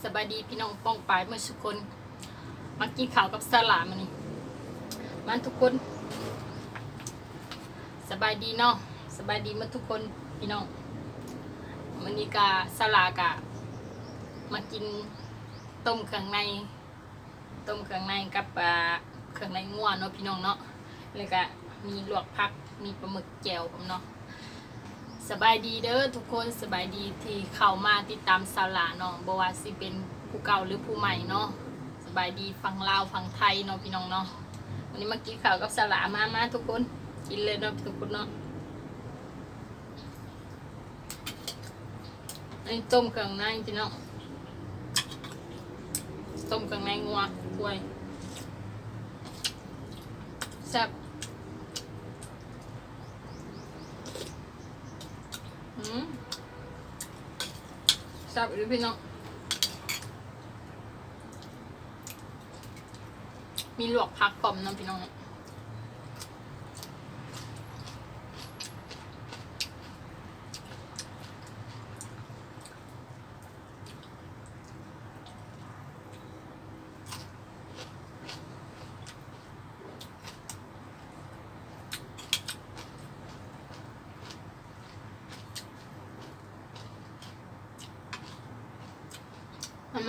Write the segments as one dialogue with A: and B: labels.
A: สบายดีพี่น้องป้องปายเมื่อสุกคนมากินข้าวกับสลามานี่มันทุกคนสบายดีเนาะสบายดีมาทุกคนพี่น้องมันนี่กาสลากะมากินต้มเครื่องในกับเครื่องในงัวเนาะพี่น้องเนาะแล้วก็มีลวกผักมีปลาหมึกแจ่วผมเนาะสบายดีเด้อทุกคนสบายดีที่เข้ามาติดตามสลาเนาะบ่ว่าสิเป็นผู้เก่าหรือผู้ใหม่เนาะสบายดีฟังลาวฟังไทยเนาะพี่น้องเนาะวันนี้มากินข้าวกับสลามาทุกคนกินเลยเนาะทุกคนเนาะอันนี้ต้มเครื่องในพี่น้องต้มเครื่องในงัวกล้วยแซ่บแซ่บหรือพี่น้องมีลวกผักกล่อมน้ำพี่น้อง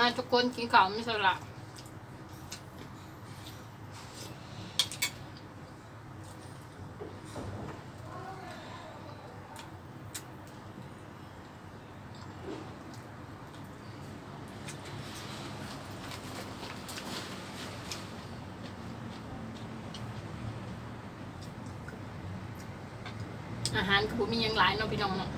A: มาทุกคนกินข้าวไม่สละอาหารคือมีอย่างหลายเนาะพี่น้องเนาะ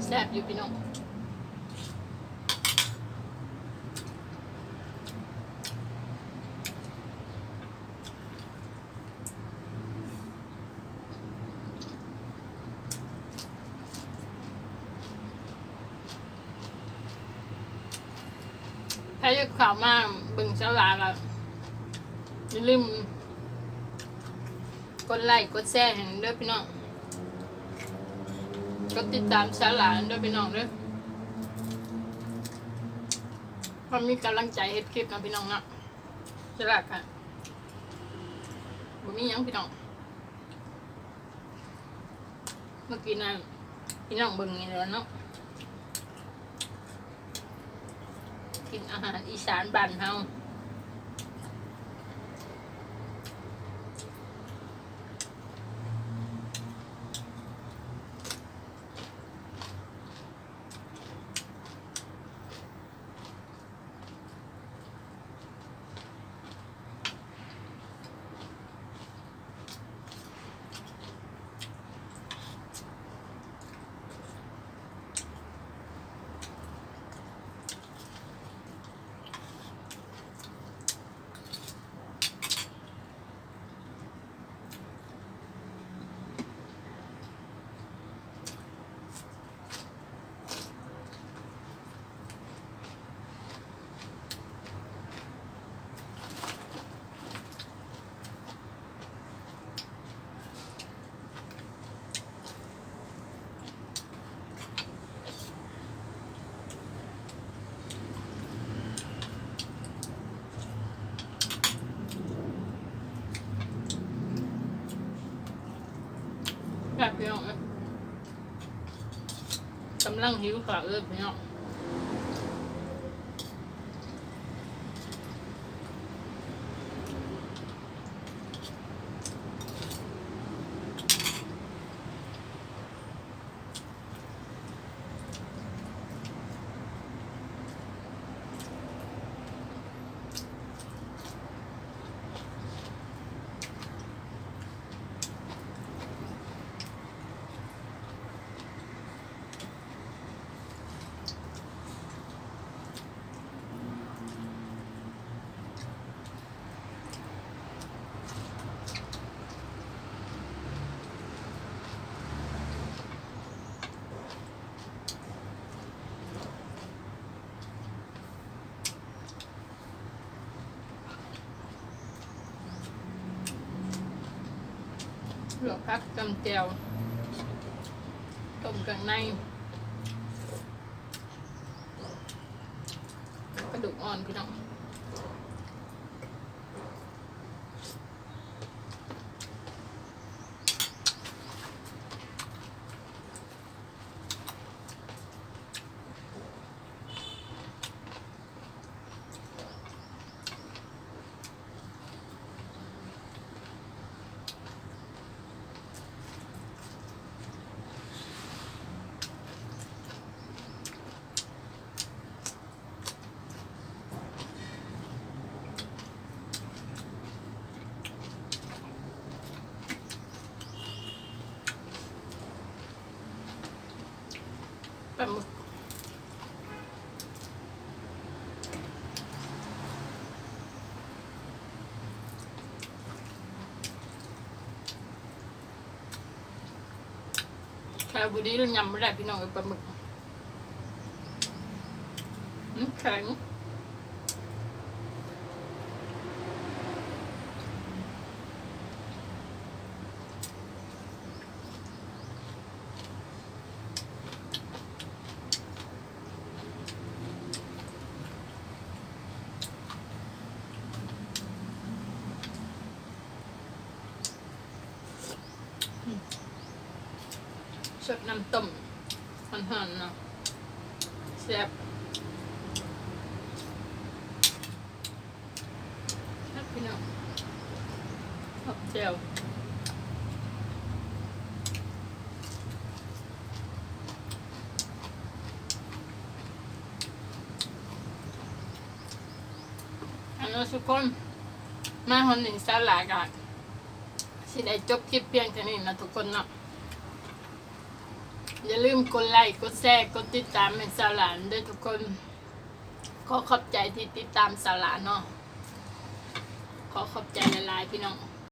A: แซ่บอยู่พี่น้องถ้าอยากข่าวมาเบิ่งสลาก็อย่าลืมกดไลค์กดแชร์ให้เด้อพี่น้องกดติดตามสลาเด้อพี่น้องเด้อเพราะมีกำลังใจเฮ็ดคลิปนะพี่น้องเนาะสลาค่ะบ่มีหยังพี่น้องเมื่อกี้น่ะพี่น้องเบิ่งนี่แหละเนาะกินอาหารอีสานบ้านเฮาแบบพี่น้องกำลังหิวข้าวพี่น้อง ลวกผักจำเจียวต้มเครื่องในกระดูกอ่อนพี่น้องปลาหมึกแค่บุรีเรายำไม่ได้พี่น้องกับปลาหมึกแข็งชดน้ำต้มหันๆเนาะแซ่บครับพี่น้องขอบเจียวอันนั้นทุกคนมาหอมหนึ่งสลากะสิได้จบคลิปเพียงแค่นี้นะทุกคนเนาะอย่าลืมกดไลค์กดแชร์กดติดตามให้สาวหลานด้วยทุกคนขอขอบใจที่ติดตามสาวหลานเนาะขอขอบใจหลายๆพี่น้อง